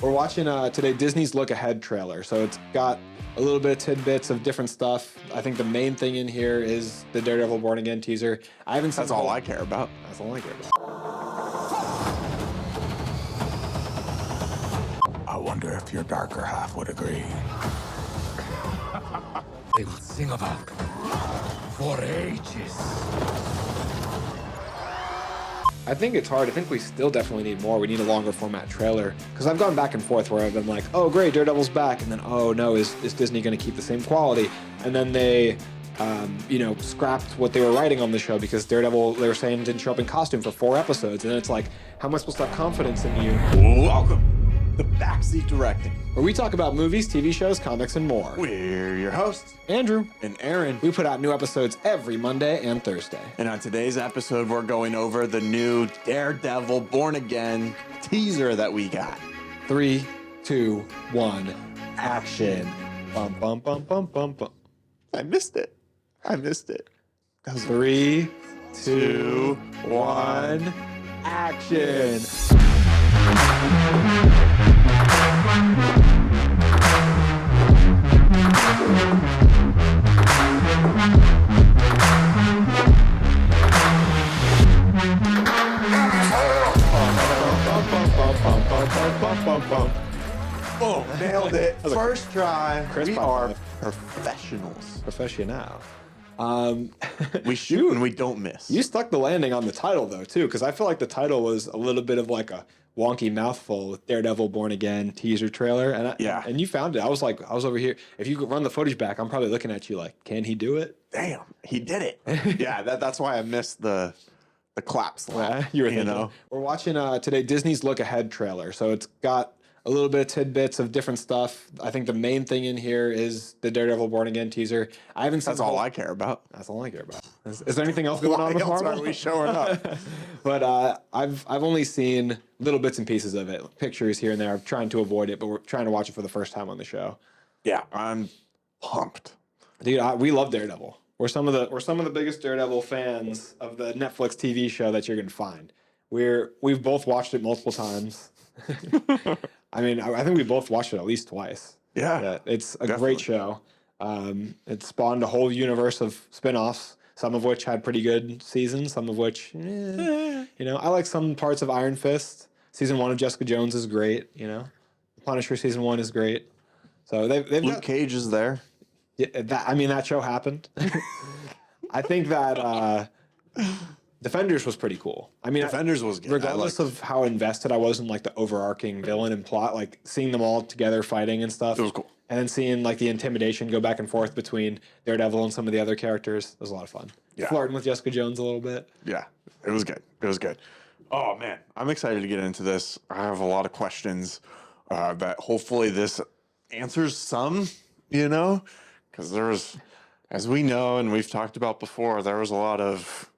We're watching today Disney's Look Ahead trailer. So it's got a little bit of tidbits of different stuff. I think the main thing in here is the Daredevil Born Again teaser. I haven't seen. That's all I care about. That's all I care about. I wonder if your darker half would agree. They will sing about for ages. I think it's hard. I think we still definitely need more. We need a longer format trailer. Because I've gone back and forth where I've been like, oh, great, Daredevil's back. And then, oh, no, is Disney going to keep the same quality? And then they, scrapped what they were writing on the show because Daredevil, they were saying, didn't show up in costume for 4 episodes. And then it's like, how am I supposed to have confidence in you? Welcome to Backseat Directing, Where we talk about movies, TV shows, comics, and more. We're your hosts, Andrew and Aaron. We put out new episodes every Monday and Thursday. And on today's episode, we're going over the new Daredevil Born Again teaser that we got. 3, 2, 1, action. Bum, bum, bum, bum, bum, bum. I missed it. That was 3, 2, 1, action. Boom, nailed it. First try. Crisp We high are five. professionals. Professional. We shoot and we don't miss. You stuck the landing on the title though too, because I feel like the title was a little bit of like a wonky mouthful with Daredevil Born Again teaser trailer, and and you found it. I was over here. If you could run the footage back, I'm probably looking at you like, can he do it? Damn, he did it. Yeah, that's why I missed the claps. You were thinking. We're watching today Disney's Look Ahead trailer. So it's got a little bit of tidbits of different stuff. I think the main thing in here is the Daredevil Born Again teaser. I haven't seen. That's all I care about. That's all I care about. Is there anything else going on with Why else Marvel? are we showing up? But I've only seen little bits and pieces of it, pictures here and there. I'm trying to avoid it, but we're trying to watch it for the first time on the show. Yeah, I'm pumped, Dude. We love Daredevil. We're some of the biggest Daredevil fans of the Netflix TV show that you're gonna find. We've both watched it multiple times. I mean, I think we both watched it at least twice. Yeah, it's a definitely. great show. It spawned a whole universe of spin-offs, some of which had pretty good seasons, some of which, I like some parts of Iron Fist. Season 1 of Jessica Jones is great, Punisher season 1 is great. So they've Luke Cage is there. Yeah, that show happened. I think that Defenders was pretty cool. I mean, Defenders was good. Regardless of how invested I was in like the overarching villain and plot, like seeing them all together fighting and stuff. It was cool. And then seeing like the intimidation go back and forth between Daredevil and some of the other characters. It was a lot of fun. Yeah. Flirting with Jessica Jones a little bit. Yeah, it was good. Oh man, I'm excited to get into this. I have a lot of questions that hopefully this answers some, because there was, as we know and we've talked about before, there was a lot of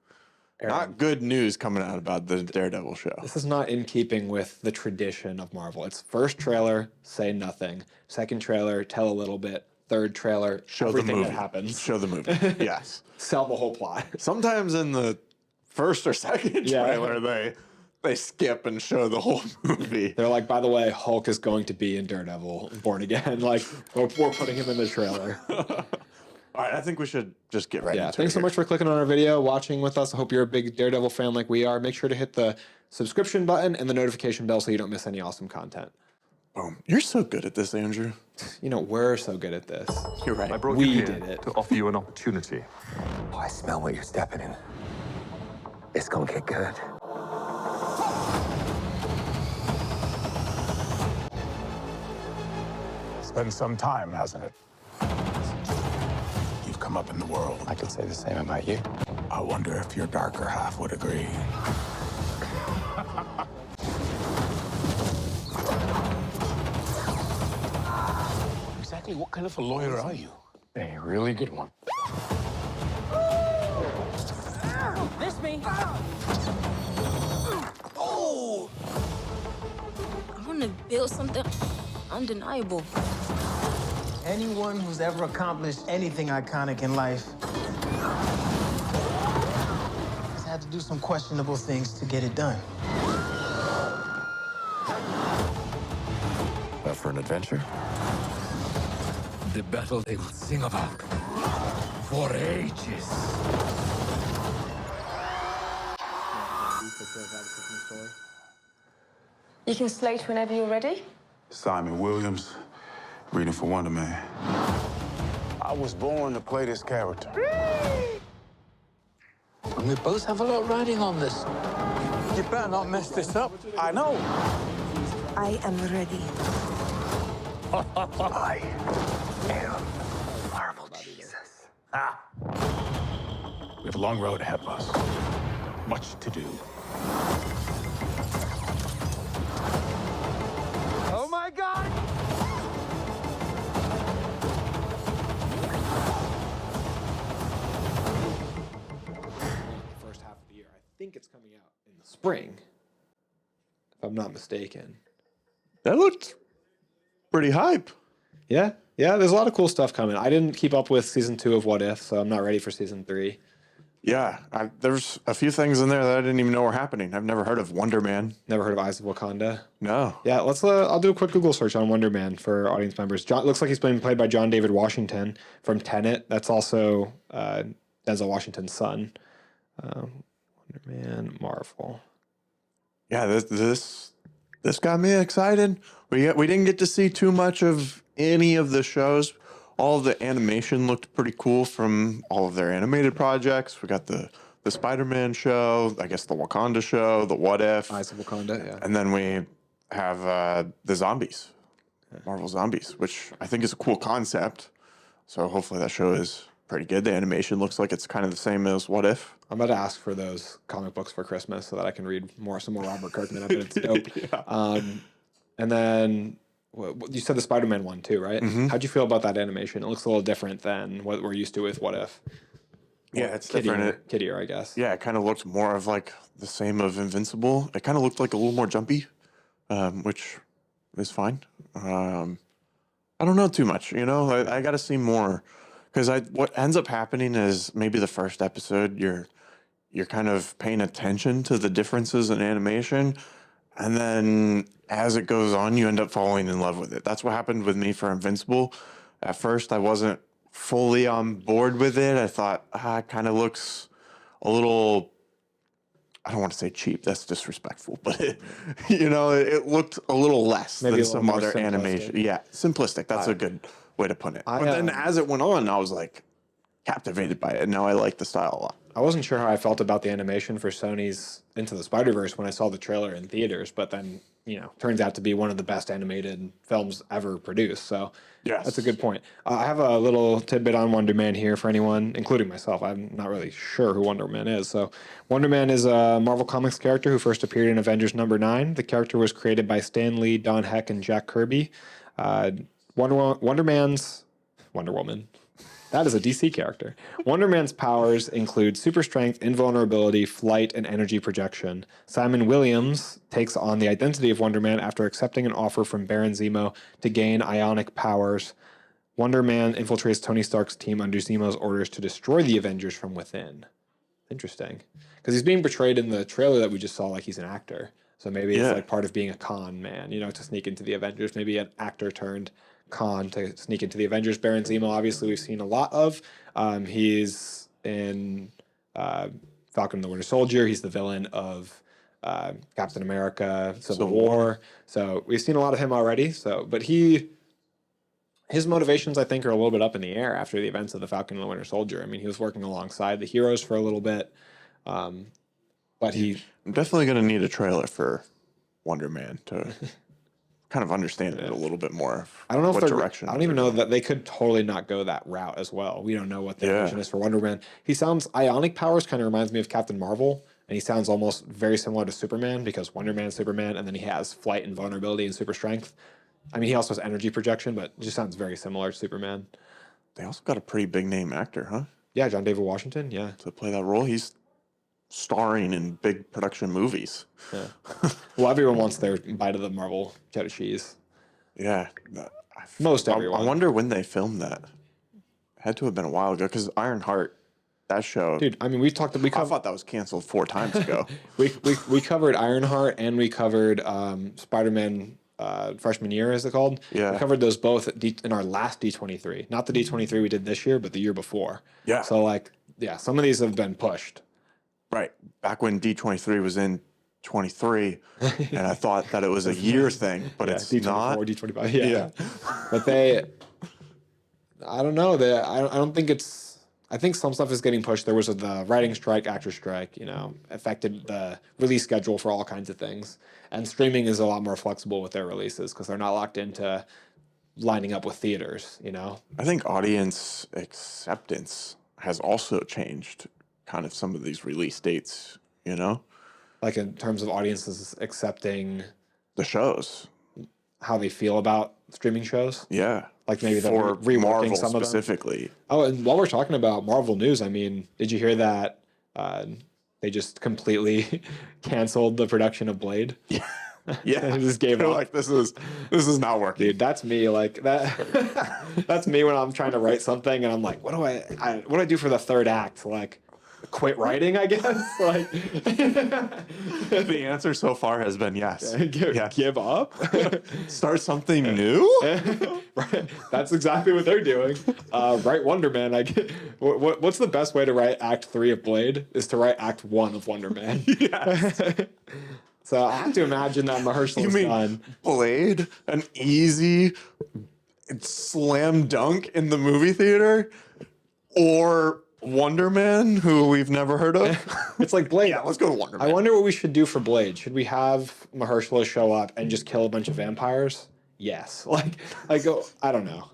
not good news coming out about the Daredevil show. This is not in keeping with the tradition of Marvel. It's first trailer, say nothing. Second trailer, tell a little bit. Third trailer, show everything that happens. Show the movie. Yes. Sell the whole plot. Sometimes in the first or second trailer, they skip and show the whole movie. They're like, by the way, Hulk is going to be in Daredevil Born Again. Like, we're putting him in the trailer. All right, I think we should just get right into it. Thanks so much for clicking on our video, watching with us. I hope you're a big Daredevil fan like we are. Make sure to hit the subscription button and the notification bell so you don't miss any awesome content. Boom. You're so good at this, Andrew. We're so good at this. You're right. I brought We you here did it. to offer you an opportunity. Oh, I smell what you're stepping in. It's gonna get good. It's been some time, hasn't it? You've come up in the world. I could say the same about you. I wonder if your darker half would agree. Exactly what kind of a lawyer are you? A really good one. Miss me. Oh! I want to build something undeniable. Anyone who's ever accomplished anything iconic in life has had to do some questionable things to get it done. up for an adventure? The battle they will sing about for ages. You can slate whenever you're ready. Simon Williams, reading for Wonder Man. I was born to play this character. And we both have a lot riding on this. You better not mess this up. I know. I am ready. I am Marvel Jesus. We have a long road ahead of us. Much to do. Oh my God! The first half of the year. I think it's coming out in the spring, if I'm not mistaken. That looked pretty hype. Yeah, there's a lot of cool stuff coming. I didn't keep up with season 2 of What If, so I'm not ready for season 3. Yeah, there's a few things in there that I didn't even know were happening. I've never heard of Wonder Man. Never heard of Eyes of Wakanda. No. Yeah, let's. I'll do a quick Google search on Wonder Man for audience members. Looks like he's being played by John David Washington from Tenet. That's also Denzel Washington's son. Wonder Man, Marvel. Yeah, this got me excited. We didn't get to see too much of any of the shows. All of the animation looked pretty cool from all of their animated projects. We got the Spider-Man show, I guess the Wakanda show, the What If. Eyes of Wakanda, yeah. And then we have the zombies, Marvel Zombies, which I think is a cool concept. So hopefully that show is pretty good. The animation looks like it's kind of the same as What If. I'm about to ask for those comic books for Christmas so that I can read some more Robert Kirkman. I bet it's dope. Yeah. And then you said the Spider-Man one too, right? Mm-hmm. How'd you feel about that animation? It looks a little different than what we're used to with What If. Yeah, it's different. Kiddier, I guess. Yeah, it kind of looked more of like the same of Invincible. It kind of looked like a little more jumpy, which is fine. I don't know too much, you know. I got to see more because what ends up happening is maybe the first episode you're kind of paying attention to the differences in animation, and then as it goes on, you end up falling in love with it. That's what happened with me for Invincible. At first, I wasn't fully on board with it. I thought, it kind of looks a little, I don't want to say cheap. That's disrespectful, but it looked a little less Maybe than a little some more other simplistic. animation. Yeah, simplistic. That's a good way to put it. But then as it went on, I was like captivated by it. And now I like the style a lot. I wasn't sure how I felt about the animation for Sony's Into the Spider-Verse when I saw the trailer in theaters, but then, turns out to be one of the best animated films ever produced. So Yes. that's a good point. I have a little tidbit on Wonder Man here for anyone, including myself. I'm not really sure who Wonder Man is. So Wonder Man is a Marvel Comics character who first appeared in Avengers #9. The character was created by Stan Lee, Don Heck, and Jack Kirby. Wonder Woman. That is a DC character. Wonder Man's powers include super strength, invulnerability, flight, and energy projection. Simon Williams takes on the identity of Wonder Man after accepting an offer from Baron Zemo to gain ionic powers. Wonder Man infiltrates Tony Stark's team under Zemo's orders to destroy the Avengers from within. Interesting. Because he's being portrayed in the trailer that we just saw like he's an actor. So maybe it's like part of being a con man, to sneak into the Avengers. Maybe an actor turned con to sneak into the Avengers. Baron Zemo, obviously, we've seen a lot of. He's in Falcon and the Winter Soldier. He's the villain of Captain America, Civil War. So we've seen a lot of him already. But his motivations, I think, are a little bit up in the air after the events of the Falcon and the Winter Soldier. I mean, he was working alongside the heroes for a little bit. But I'm definitely going to need a trailer for Wonder Man to kind of understand it a little bit more. I don't know what if direction. I don't even know that they could totally not go that route as well. We don't know what the vision is for Wonder Man. He sounds ionic powers kind of reminds me of Captain Marvel, and he sounds almost very similar to Superman because Wonder Man's Superman, and then he has flight and vulnerability and super strength. I mean, he also has energy projection, but it just sounds very similar to Superman. They also got a pretty big name actor, huh? Yeah, John David Washington. Yeah, to play that role. He's starring in big production movies. Yeah. Well, everyone wants their bite of the Marvel cheddar cheese. Yeah. Most everyone. I wonder when they filmed that. Had to have been a while ago because Ironheart, that show. Dude, I mean, I thought that was canceled 4 times ago. we covered Ironheart and we covered Spider-Man freshman year, is it called? Yeah. We covered those both in our last D23. Not the D23 we did this year, but the year before. Yeah. So, like, yeah, some of these have been pushed. Right. Back when D23 was in 23, and I thought that it was a year thing, but Yeah, it's D24, not. D25. Yeah. But I don't know. I don't think it's. I think some stuff is getting pushed. There was the writing strike, actor strike, affected the release schedule for all kinds of things. And streaming is a lot more flexible with their releases because they're not locked into lining up with theaters, I think audience acceptance has also changed kind of some of these release dates, Like in terms of audiences accepting the shows. how they feel about streaming shows. Yeah. Like maybe they're for reworking Marvel some of them. specifically. Oh, and while we're talking about Marvel news, I mean, did you hear that they just completely canceled the production of Blade? Yeah. They just gave They're up. like, this is not working. Dude, that's me. Like that. That's me when I'm trying to write something and I'm like, what do I do for the third act? Like, quit writing, I guess. Like, The answer so far has been yes. give up. Start something new? Right. That's exactly what they're doing. Write Wonder Man. What's the best way to write Act 3 of Blade? Is to write Act 1 of Wonder Man. Yes. So I have to imagine that Mahershala is done. Blade, an easy slam dunk in the movie theater, or Wonder Man, who we've never heard of? It's like Blade. Yeah, let's go to Wonder Man. I wonder what we should do for Blade. Should we have Mahershala show up and just kill a bunch of vampires? Yes. Like I don't know.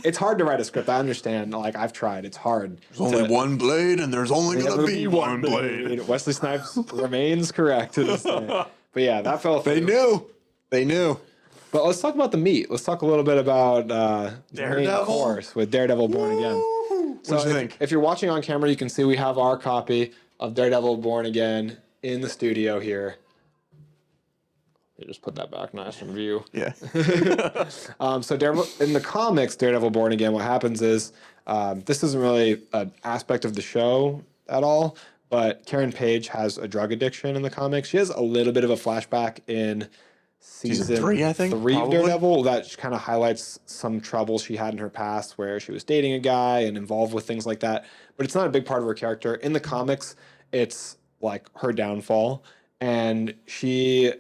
It's hard to write a script. I understand. Like, I've tried. It's hard. There's only one blade, and there's only going to be one blade. Wesley Snipes remains correct to this day. But yeah, that fell through. They knew. But let's talk about the meat. Let's talk a little bit about Daredevil? main course with Daredevil Born Again. So What'd you think? If you're watching on camera, you can see we have our copy of Daredevil Born Again in the studio here. You just put that back nice in view. Yeah. So Daredevil, in the comics, Daredevil Born Again, what happens is this isn't really an aspect of the show at all, but Karen Page has a drug addiction in the comics. She has a little bit of a flashback in season 3, I think, 3 of probably. Daredevil that kind of highlights some trouble she had in her past where she was dating a guy and involved with things like that. But it's not a big part of her character. In the comics, it's like her downfall. And she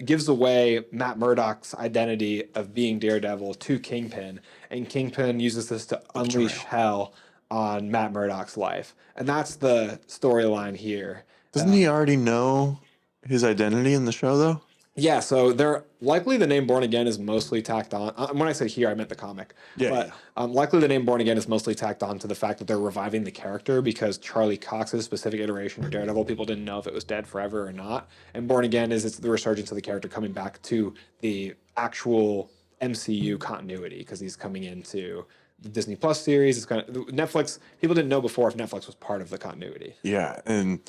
gives away Matt Murdock's identity of being Daredevil to Kingpin, and Kingpin uses this to unleash hell on Matt Murdock's life, and that's the storyline here. Doesn't he already know his identity in the show, though? Yeah, so they're likely the name Born Again is mostly tacked on. When I said here, I meant the comic. Yeah. But likely the name Born Again is mostly tacked on to the fact that they're reviving the character because Charlie Cox's specific iteration of Daredevil, people didn't know if it was dead forever or not. And Born Again it's the resurgence of the character coming back to the actual MCU continuity because he's coming into the Disney Plus series. It's kind of Netflix. People didn't know before if Netflix was part of the continuity. Yeah, and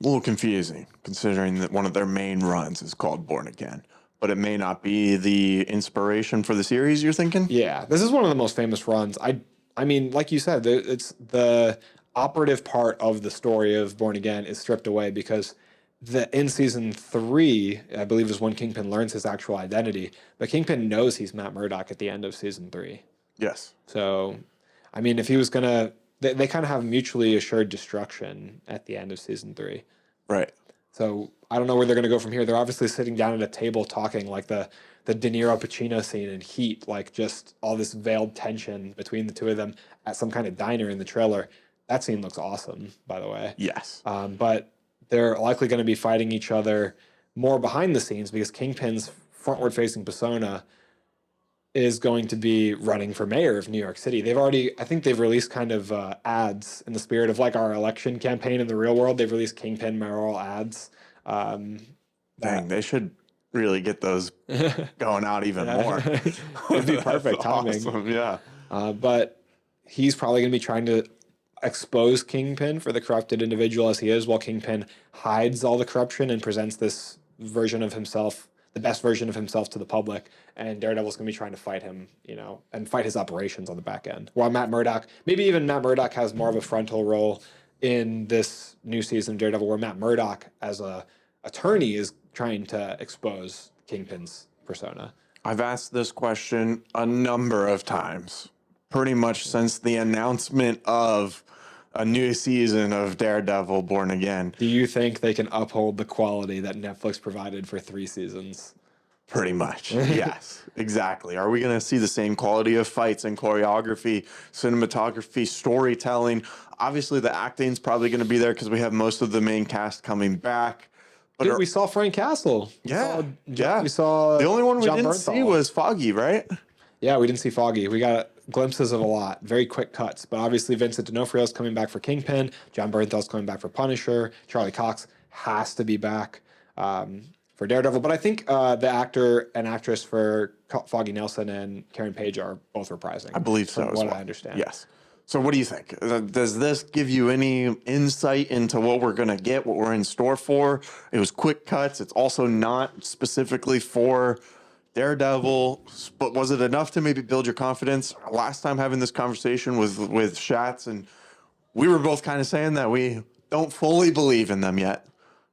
a little confusing considering that one of their main runs is called Born Again, but it may not be the inspiration for the series you're thinking? Yeah, this is one of the most famous runs. I mean, like you said, it's the operative part of the story of Born Again is stripped away because in season 3, I believe, is when Kingpin learns his actual identity. But Kingpin knows he's Matt Murdock at the end of season 3. Yes. So, I mean, if he was gonna, they kind of have mutually assured destruction at the end of season 3. Right. So I don't know where they're gonna go from here. They're obviously sitting down at a table talking, like the De Niro Pacino scene in Heat, like just all this veiled tension between the two of them at some kind of diner in the trailer. That scene looks awesome, by the way. Yes. But they're likely going to be fighting each other more behind the scenes because Kingpin's frontward-facing persona is going to be running for mayor of New York City. I think they've released kind of ads in the spirit of like our election campaign in the real world. They've released Kingpin mayoral ads. Dang, they should really get those going out even more. It'd be perfect timing. Awesome. Yeah. But he's probably going to be trying to expose Kingpin for the corrupted individual as he is, while Kingpin hides all the corruption and presents this version of himself, the best version of himself, to the public. And Daredevil's going to be trying to fight him, and fight his operations on the back end. While maybe even Matt Murdock has more of a frontal role in this new season of Daredevil, where Matt Murdock, as a attorney, is trying to expose Kingpin's persona. I've asked this question a number of times, pretty much since the announcement of a new season of Daredevil Born Again. Do you think they can uphold the quality that Netflix provided for 3 seasons? Pretty much. Yes, exactly. Are we going to see the same quality of fights and choreography, cinematography, storytelling? Obviously, the acting's probably going to be there because we have most of the main cast coming back. But Dude, we saw Frank Castle. We saw the only one we John didn't Bernthal. see was Foggy, right? Yeah, we didn't see Foggy. We got glimpses of a lot, very quick cuts. But obviously, Vincent D'Onofrio's coming back for Kingpin. John Bernthal's coming back for Punisher. Charlie Cox has to be back for Daredevil. But I think the actor and actress for Foggy Nelson and Karen Page are both reprising. I believe so. From as what well. I understand. Yes. So what do you think? Does this give you any insight into what we're going to get, what we're in store for? It was quick cuts. It's also not specifically for Daredevil, but was it enough to maybe build your confidence? Last time having this conversation with Schatz, and we were both kind of saying that we don't fully believe in them yet,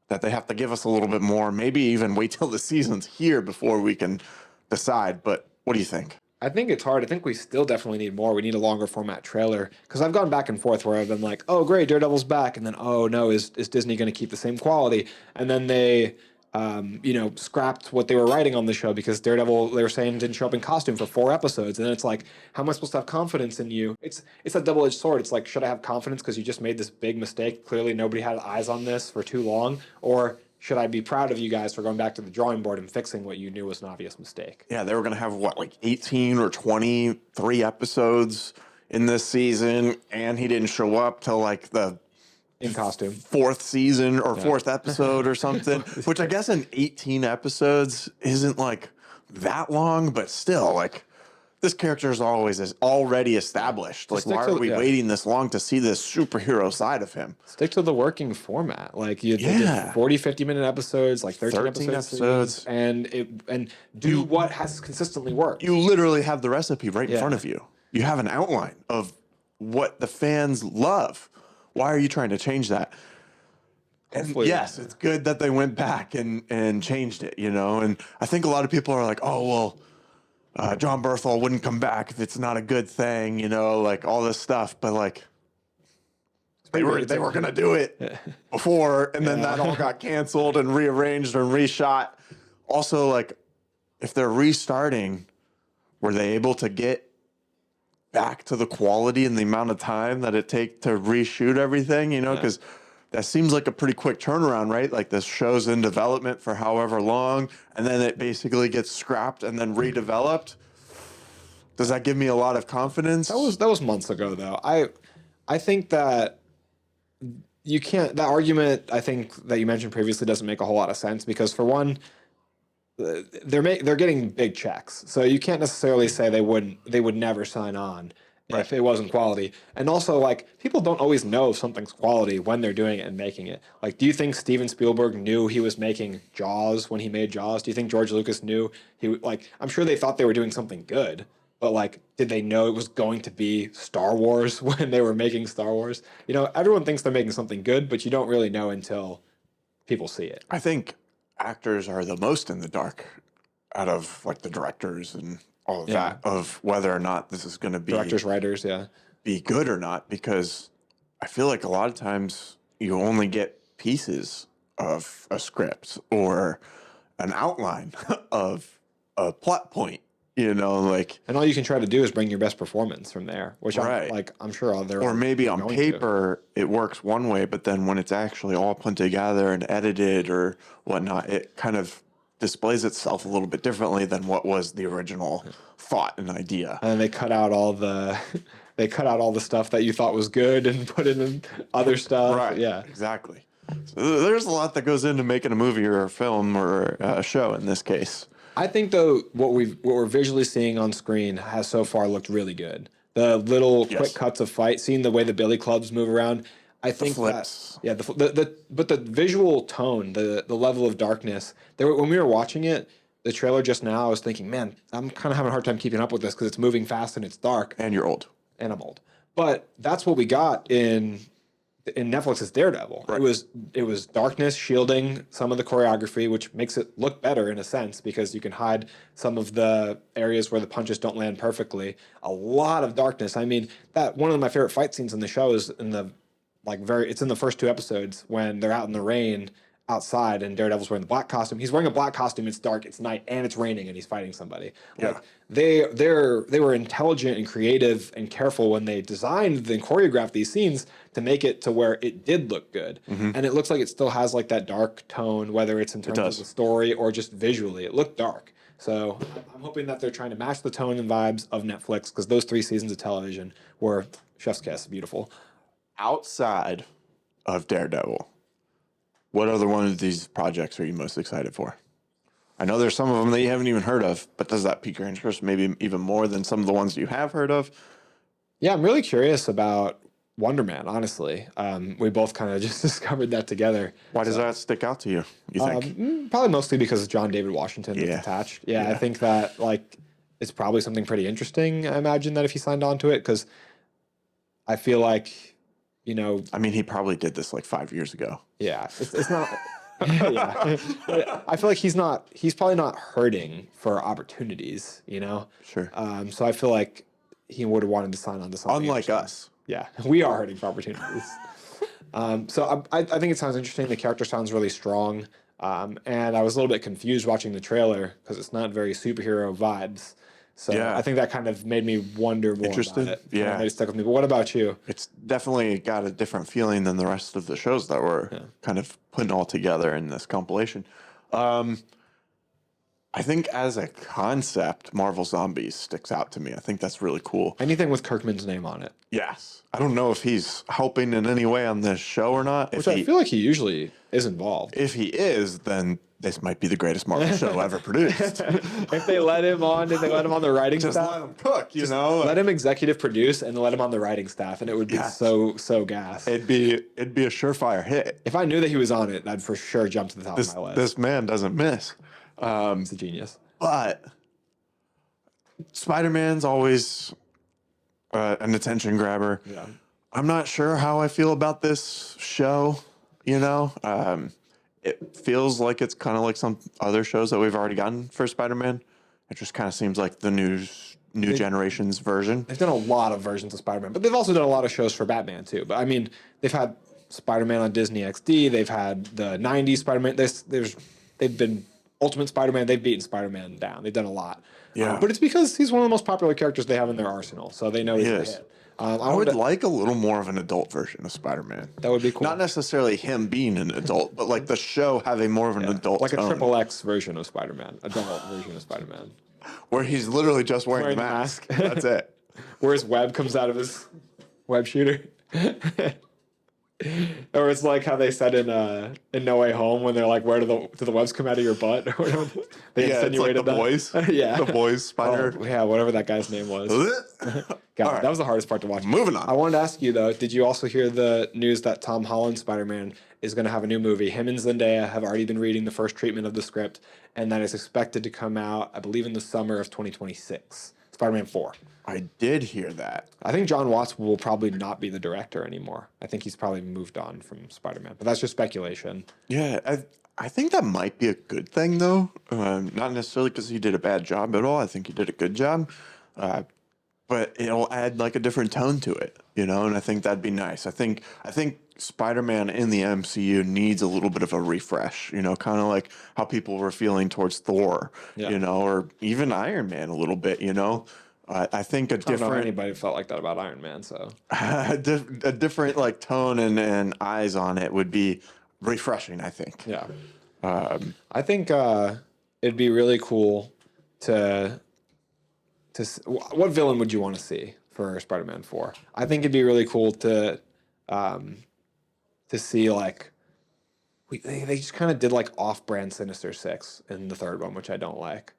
that they have to give us a little bit more, maybe even wait till the season's here before we can decide. But what do you think? I think it's hard. I think we still definitely need more. We need a longer format trailer because I've gone back and forth where I've been like, oh, great, Daredevil's back. And then, oh, no, is Disney going to keep the same quality? And then they, scrapped what they were writing on the show because Daredevil, they were saying, didn't show up in costume for 4 episodes. And then it's like, how am I supposed to have confidence in you? It's a double-edged sword. It's like, should I have confidence because you just made this big mistake? Clearly, nobody had eyes on this for too long. Or should I be proud of you guys for going back to the drawing board and fixing what you knew was an obvious mistake? Yeah, they were going to have, like 18 or 23 episodes in this season, and he didn't show up till, like, the in costume 4th season or 4th episode or something, which I guess in 18 episodes isn't, like, that long, but still, like, this character is already established. Like, why are we waiting this long to see this superhero side of him? Stick to the working format. Like, you did 40, 50-minute episodes, like 13 episodes. And do what has consistently worked. You literally have the recipe right in front of you. You have an outline of what the fans love. Why are you trying to change that? And yes, it's good that they went back and changed it, And I think a lot of people are like, oh, well, John Bernthal wouldn't come back if it's not a good thing, like all this stuff. But like, they were going to do it before, and then that all got canceled and rearranged and reshot. Also, like, if they're restarting, were they able to get back to the quality and the amount of time that it take to reshoot everything? Because that seems like a pretty quick turnaround, right? Like, this show's in development for however long, and then it basically gets scrapped and then redeveloped. Does that give me a lot of confidence? That was months ago, though. I think that you can't. That argument, I think, that you mentioned previously doesn't make a whole lot of sense because, for one, they're getting big checks, so you can't necessarily say they would never sign on. If it wasn't quality. And also, like, people don't always know if something's quality when they're doing it and making it. Like, do you think Steven Spielberg knew he was making Jaws when he made Jaws? Do you think George Lucas knew I'm sure they thought they were doing something good, but, like, did they know it was going to be Star Wars when they were making Star Wars? Everyone thinks they're making something good, but you don't really know until people see it. I think actors are the most in the dark out of, like, the directors and all of that, of whether or not this is going to be directors, writers, be good or not, because I feel like a lot of times you only get pieces of a script or an outline of a plot point, like, and all you can try to do is bring your best performance from there, which I'm sure they're or maybe on paper it works one way, but then when it's actually all put together and edited or whatnot, it kind of displays itself a little bit differently than what was the original thought and idea. And they cut out all the stuff that you thought was good and put in other stuff. Right. Yeah. Exactly. So there's a lot that goes into making a movie or a film or a show in this case. I think, though, what we're visually seeing on screen has so far looked really good. The little quick cuts of fight, seeing the way the billy clubs move around. I think flips. But the visual tone, the level of darkness. When we were watching it, the trailer just now, I was thinking, man, I'm kind of having a hard time keeping up with this because it's moving fast and it's dark. And you're old. And I'm old. But that's what we got in in Netflix's Daredevil. Right. It was darkness shielding some of the choreography, which makes it look better in a sense because you can hide some of the areas where the punches don't land perfectly. A lot of darkness. I mean, that one of my favorite fight scenes in the show is in the it's in the first 2 episodes when they're out in the rain outside and Daredevil's wearing the black costume. He's wearing a black costume, it's dark, it's night, and it's raining, and he's fighting somebody. Like they were intelligent and creative and careful when they designed and choreographed these scenes to make it to where it did look good. And it looks like it still has like that dark tone, whether it's in terms of the story or just visually. It looked dark. So I'm hoping that they're trying to match the tone and vibes of Netflix because those 3 seasons of television were chef's kiss, beautiful. Outside of Daredevil, what other one of these projects are you most excited for? I know there's some of them that you haven't even heard of, but does that pique your interest maybe even more than some of the ones you have heard of? Yeah, I'm really curious about Wonder Man, honestly. We both kind of just discovered that together. Why does that stick out to you, you think? Probably mostly because of John David Washington that's Yeah. attached. Yeah, I think that like it's probably something pretty interesting, I imagine, that if he signed on to it, because I feel like, you know, I mean, he probably did this like 5 years ago. yeah, it's not. Yeah, but I feel like he's probably not hurting for opportunities, you know. Sure. So I feel like he would have wanted to sign on to something. Unlike interesting. us. Yeah, we are hurting for opportunities. So I think it sounds interesting. The character sounds really strong, and I was a little bit confused watching the trailer because it's not very superhero vibes. So Yeah. I think that kind of made me wonder more Interested? about it. Yeah. Made it stick with me. But what about you? It's definitely got a different feeling than the rest of the shows that we're kind of putting all together in this compilation. I think as a concept, Marvel Zombies sticks out to me. I think that's really cool. Anything with Kirkman's name on it, Yes. I don't know if he's helping in any way on this show or not. which I feel like he usually is involved. If he is, then this might be the greatest Marvel show ever produced. If they let him on, if they let him on the writing Just staff, let him cook, you know? let him executive produce and let him on the writing staff, and it would be Yes. so gas. It'd be a surefire hit. If I knew that he was on it, I'd for sure jump to the top This of my list. this man doesn't miss. He's a genius. But Spider-Man's always an attention grabber. Yeah. I'm not sure how I feel about this show, you know? It feels like it's kind of like some other shows that we've already gotten for Spider-Man. It just kind of seems like the new generation's version. They've done a lot of versions of Spider-Man, but they've also done a lot of shows for Batman too. But I mean, they've had Spider-Man on Disney XD. They've had the '90s Spider-Man. They've been Ultimate Spider-Man. They've beaten Spider-Man down. They've done a lot. Yeah. But it's because he's one of the most popular characters they have in their arsenal, so they know he's a is. hit. I would like a little more of an adult version of Spider-Man. That would be cool. Not necessarily him being an adult, but like the show having more of an adult like a tone, triple X version of Spider-Man, adult version of Spider-Man, where he's literally just wearing the the mask. mask. That's it. where his web comes out of his web shooter. Or it's like how they said in No Way Home when they're like, "Where do the webs come out of your butt?" Or whatever. They Yeah, it's like the that. boys. Yeah, The boys spider. Oh, yeah, whatever that guy's name was. God, All right. that was the hardest part to watch. Moving on. I wanted to ask you though, did you also hear the news that Tom Holland Spider-Man is going to have a new movie? Him and Zendaya have already been reading the first treatment of the script, and that is expected to come out, I believe, in the summer of 2026. Spider-Man 4. I did hear that. I think John Watts will probably not be the director anymore. I think he's probably moved on from Spider-Man, but that's just speculation. Yeah, I think that might be a good thing though. Not necessarily because he did a bad job at all. I think he did a good job, but it'll add like a different tone to it, you know. And I think that'd be nice. I think Spider-Man in the MCU needs a little bit of a refresh, you know, kind of like how people were feeling towards Thor, you know, or even Iron Man a little bit, you know. I think a I don't know different anybody felt like that about Iron Man, so a different like tone and eyes on it would be refreshing, I think. yeah. I think it'd be really cool to what villain would you want to see for Spider-Man 4? I think it'd be really cool to see like they just kind of did like off-brand Sinister Six in the third one, which I don't like.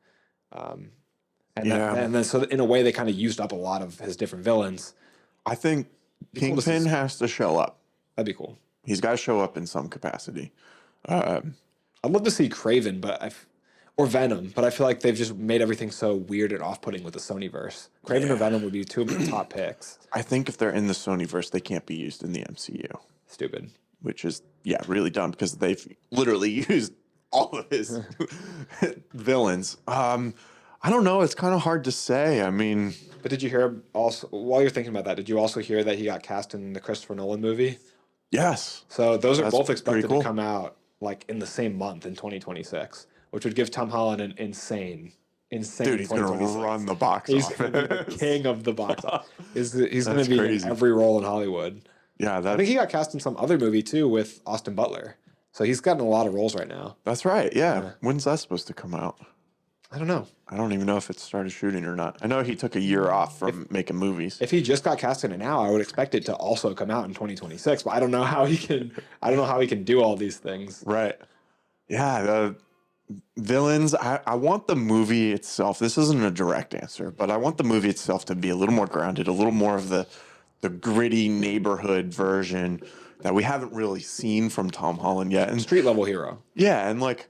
And then so in a way they kind of used up a lot of his different villains. I think cool to Kingpin see. has to show up. That'd be cool. He's got to show up in some capacity. I'd love to see Kraven, or Venom, but I feel like they've just made everything so weird and off-putting with the Sonyverse. Kraven or Venom would be two of my top picks. I think if they're in the Sonyverse, they can't be used in the MCU. stupid. which is really dumb because they've literally used all of his villains. I don't know. It's kind of hard to say. I mean, But did you hear also, while you're thinking about that, did you also hear that he got cast in the Christopher Nolan movie? yes. So those are That's both pretty expected cool. to come out like in the same month in 2026, which would give Tom Holland an insane Dude, he's going to 2026. run the box He's office. going to be the king of the box office. He's going That's to be crazy. in every role in Hollywood. Yeah, I think he got cast in some other movie too with Austin Butler. So he's gotten a lot of roles right now. that's right. Yeah. When's that supposed to come out? I don't know. I don't even know if it started shooting or not. I know he took a year off from making movies. If he just got cast in it now, I would expect it to also come out in 2026. But I don't know how he can. I don't know how he can do all these things. Right. Yeah. The villains. I want the movie itself. This isn't a direct answer, but I want the movie itself to be a little more grounded, a little more of the gritty neighborhood version that we haven't really seen from Tom Holland yet. And Street level hero. yeah, and like,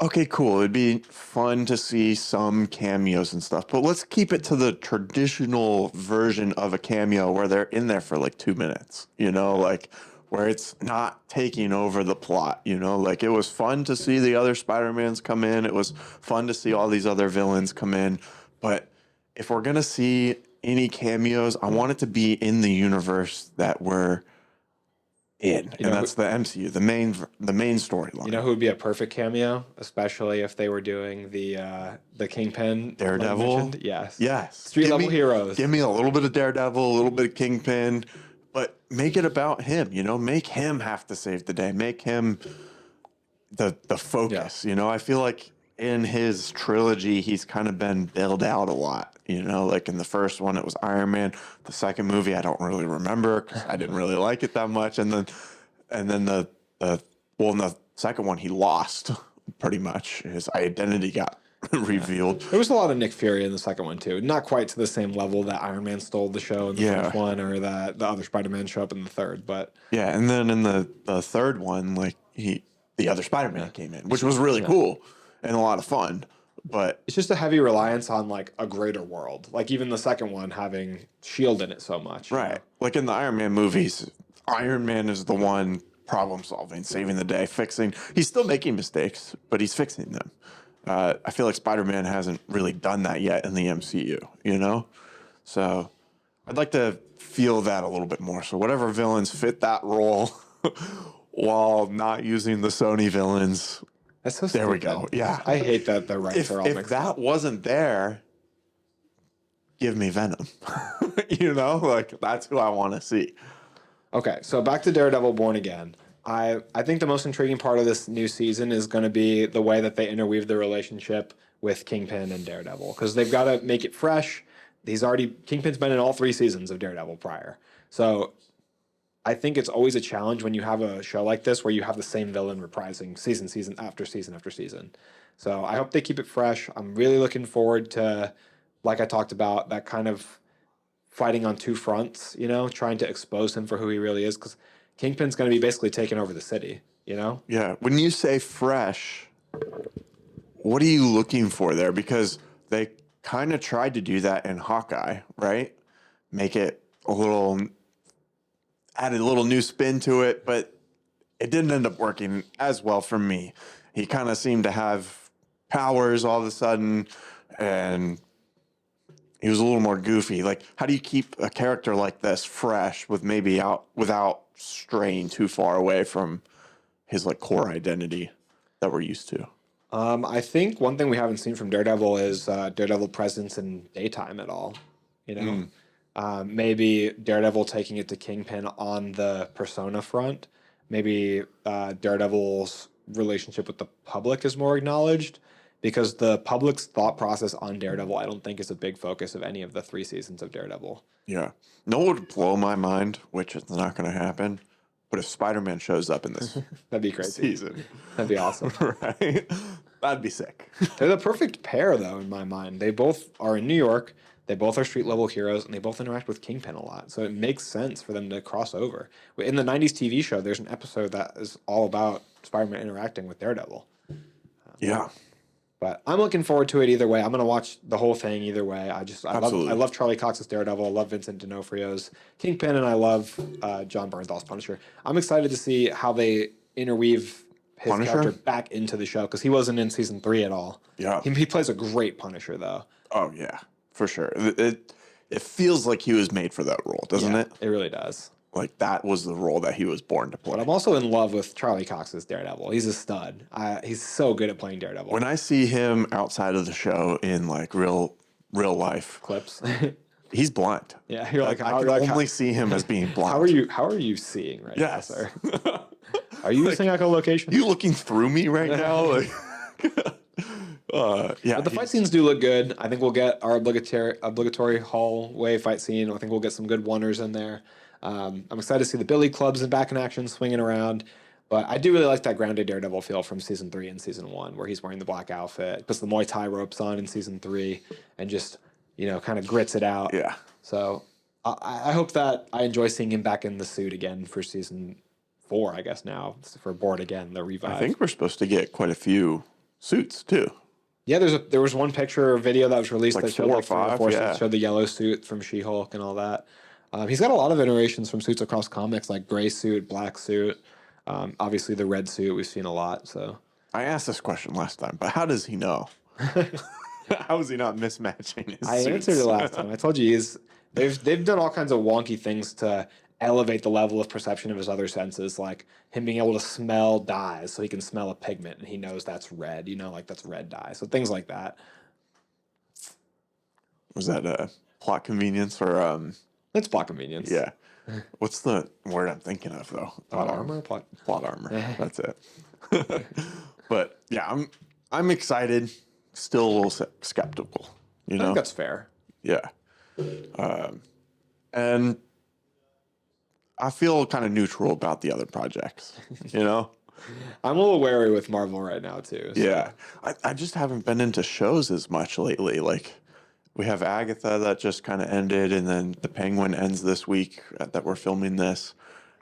okay, cool. It'd be fun to see some cameos and stuff, but let's keep it to the traditional version of a cameo where they're in there for like 2 minutes, like where it's not taking over the plot, like it was fun to see the other Spider-Mans come in. It was fun to see all these other villains come in. But if we're going to see any cameos, I want it to be in the universe that we're in, and that's the MCU, the main storyline. You know who would be a perfect cameo, especially if they were doing the Kingpin, like Daredevil? mentioned? Yes. Yes. Street level heroes. Give me a little bit of Daredevil, a little bit of Kingpin, but make it about him, make him have to save the day. Make him the focus, I feel like in his trilogy, he's kind of been built out a lot, like in the first one, it was Iron Man. The second movie, I don't really remember because I didn't really like it that much. And then in the second one, he lost pretty much. His identity got revealed. There was a lot of Nick Fury in the second one too. Not quite to the same level that Iron Man stole the show in the first one, or that the other Spider-Man show up in the third. But yeah, and then in the third one, like the other Spider-Man came in, which was really cool and a lot of fun. But it's just a heavy reliance on like a greater world. Like even the second one having S.H.I.E.L.D. in it so much. right, like in the Iron Man movies, Iron Man is the one problem solving, saving the day, fixing. He's still making mistakes, but he's fixing them. I feel like Spider-Man hasn't really done that yet in the MCU, So I'd like to feel that a little bit more. So whatever villains fit that role while not using the Sony villains. That's so There we stupid. go. Yeah. I hate that the rights are all If mixed that up. wasn't there, give me Venom. Like that's who I want to see. Okay, so back to Daredevil Born Again. I think the most intriguing part of this new season is going to be the way that they interweave the relationship with Kingpin and Daredevil, because they've got to make it fresh. Kingpin's been in all 3 seasons of Daredevil prior. So I think it's always a challenge when you have a show like this where you have the same villain reprising season after season after season. So I hope they keep it fresh. I'm really looking forward to, like I talked about, that kind of fighting on 2 fronts, trying to expose him for who he really is, because Kingpin's going to be basically taking over the city, Yeah. When you say fresh, what are you looking for there? Because they kind of tried to do that in Hawkeye, right? Make it added a little new spin to it, but it didn't end up working as well for me. He kind of seemed to have powers all of a sudden, and he was a little more goofy. Like, how do you keep a character like this fresh without straying too far away from his like core identity that we're used to? I think one thing we haven't seen from Daredevil is Daredevil presence in daytime at all. Maybe Daredevil taking it to Kingpin on the persona front. Maybe Daredevil's relationship with the public is more acknowledged, because the public's thought process on Daredevil, I don't think, is a big focus of any of the 3 seasons of Daredevil. Yeah. No one would blow my mind, which is not going to happen. But if Spider-Man shows up in this That'd be crazy. season, That'd be awesome. right? That'd be sick. They're the perfect pair, though, in my mind. They both are in New York. They both are street level heroes, and they both interact with Kingpin a lot. So it makes sense for them to cross over. In the 90s TV show, there's an episode that is all about Spider-Man interacting with Daredevil. Yeah. But I'm looking forward to it either way. I'm gonna watch the whole thing either way. Absolutely. I love Charlie Cox's Daredevil. I love Vincent D'Onofrio's Kingpin, and I love John Bernthal's Punisher. I'm excited to see how they interweave his Punisher? character back into the show because he wasn't in season 3 at all. Yeah. He plays a great Punisher though. Oh yeah, for sure. It feels like he was made for that role, doesn't Yeah, it? It really does. Like that was the role that he was born to play. But I'm also in love with Charlie Cox's Daredevil. He's a stud. He's so good at playing Daredevil. When I see him outside of the show in like real life, Clips. he's blind. Yeah, you're like, I can only see him as being blind. How are you seeing right Yes. now, sir? Are you using echolocation? You looking through me right now? Like, yeah. But the fight scenes do look good. I think we'll get our obligatory hallway fight scene. I think we'll get some good one-ers in there. I'm excited to see the Billy Clubs back in action, swinging around. But I do really like that grounded Daredevil feel from season 3 and season 1, where he's wearing the black outfit, puts the Muay Thai ropes on in season 3, and just kind of grits it out. Yeah. So I hope that I enjoy seeing him back in the suit again for season 4, I guess now for Board Again, the revive. I think we're supposed to get quite a few suits too. Yeah, there was one picture or video that was released Like that showed 4 or like 3 or 5, 4 yeah. suits, showed the yellow suit from She-Hulk and all that. He's got a lot of iterations from suits across comics, like gray suit, black suit. Obviously, the red suit we've seen a lot. So I asked this question last time, but how does he know? How is he not mismatching his I suits? answered it last time. I told you they've done all kinds of wonky things to elevate the level of perception of his other senses, like him being able to smell dyes, so he can smell a pigment and he knows that's red. Like that's red dye. So things like that. Was that a plot convenience or It's plot convenience. Yeah. What's the word I'm thinking of though? Plot armor. Plot armor. That's it. But yeah, I'm excited. Still a little skeptical. I think that's fair. Yeah. And I feel kind of neutral about the other projects. I'm a little wary with Marvel right now too. So. Yeah. I just haven't been into shows as much lately. Like we have Agatha that just kind of ended, and then The Penguin ends this week that we're filming this.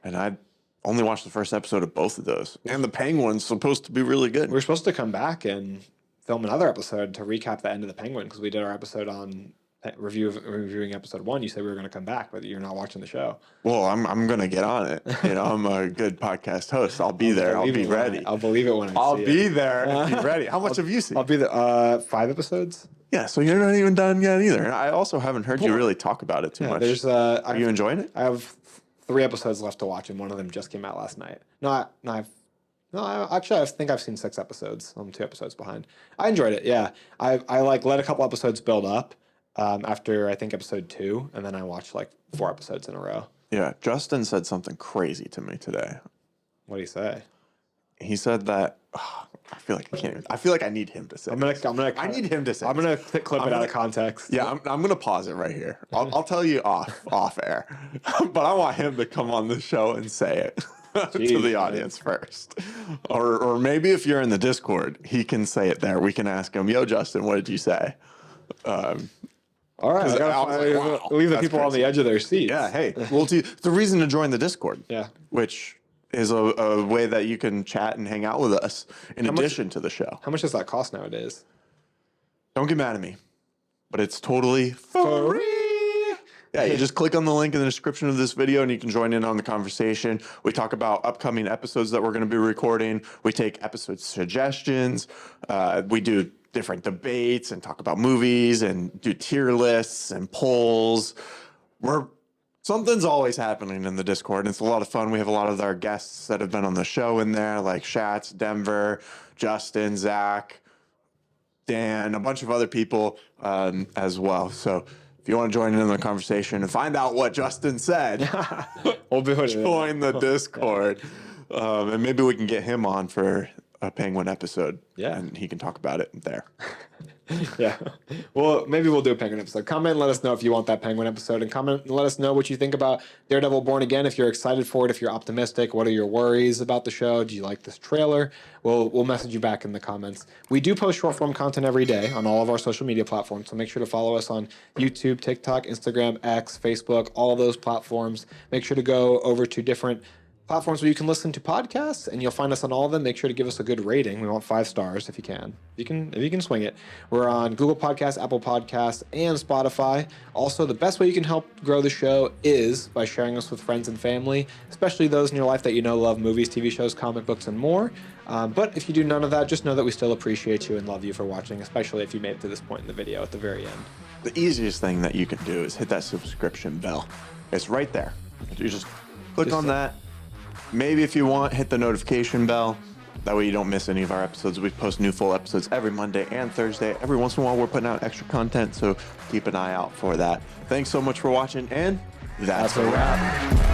And I only watched the first episode of both of those. And The Penguin's supposed to be really good. We're supposed to come back and film another episode to recap the end of The Penguin because we did our episode on reviewing episode 1. You said we were going to come back, but you're not watching the show. Well, I'm going to get on it. I'm a good podcast host. I'll be there. I'll be ready. I'll believe it when I see it. I'll be there and be ready. How much have you seen? I'll be there. 5 episodes? Yeah, so you're not even done yet either. And I also haven't heard you really talk about it too much. Are you enjoying it? I have 3 episodes left to watch, and one of them just came out last night. Actually, I think I've seen 6 episodes. I'm 2 episodes behind. I enjoyed it. Yeah, I let a couple episodes build up after I think episode 2, and then I watched like 4 episodes in a row. Yeah, Justin said something crazy to me today. What do you say? He said that I feel like I can't. I feel like I need him to say. I need him to say. I'm gonna clip it out of context. Yeah, I'm gonna pause it right here. I'll tell you off air, but I want him to come on the show and say it to the audience first, or maybe if you're in the Discord, he can say it there. We can ask him, "Yo, Justin, what did you say?" All right, wow, leave the that's people on crazy. the edge of their seats. Yeah, hey, well, the reason to join the Discord. Yeah. Which is a way that you can chat and hang out with us in addition to the show. How much does that cost nowadays? Don't get mad at me, but it's totally free. Yeah, you just click on the link in the description of this video and you can join in on the conversation. We talk about upcoming episodes that we're going to be recording. We take episode suggestions. We do different debates and talk about movies and do tier lists and polls. Something's always happening in the Discord, and it's a lot of fun. We have a lot of our guests that have been on the show in there, like Shatz, Denver, Justin, Zach, Dan, a bunch of other people as well. So if you want to join in the conversation and find out what Justin said, join the Discord. And maybe we can get him on for a Penguin episode. Yeah. And he can talk about it there. Yeah. Well, maybe we'll do a Penguin episode. Comment and let us know if you want that Penguin episode, and comment and let us know what you think about Daredevil Born Again. If you're excited for it, if you're optimistic, what are your worries about the show? Do you like this trailer? We'll message you back in the comments. We do post short form content every day on all of our social media platforms, so make sure to follow us on YouTube, TikTok, Instagram, X, Facebook, all of those platforms. Make sure to go over to different platforms where you can listen to podcasts, and you'll find us on all of them. Make sure to give us a good rating. We want 5 stars if you can. If you can swing it. We're on Google Podcasts, Apple Podcasts, and Spotify. Also, the best way you can help grow the show is by sharing us with friends and family, especially those in your life that you know love movies, TV shows, comic books, and more. But if you do none of that, just know that we still appreciate you and love you for watching, especially if you made it to this point in the video at the very end. The easiest thing that you can do is hit that subscription bell. It's right there. You just click on that. Maybe if you want, hit the notification bell. That way you don't miss any of our episodes. We post new full episodes every Monday and Thursday. Every once in a while, we're putting out extra content, so keep an eye out for that. Thanks so much for watching, and that's a wrap.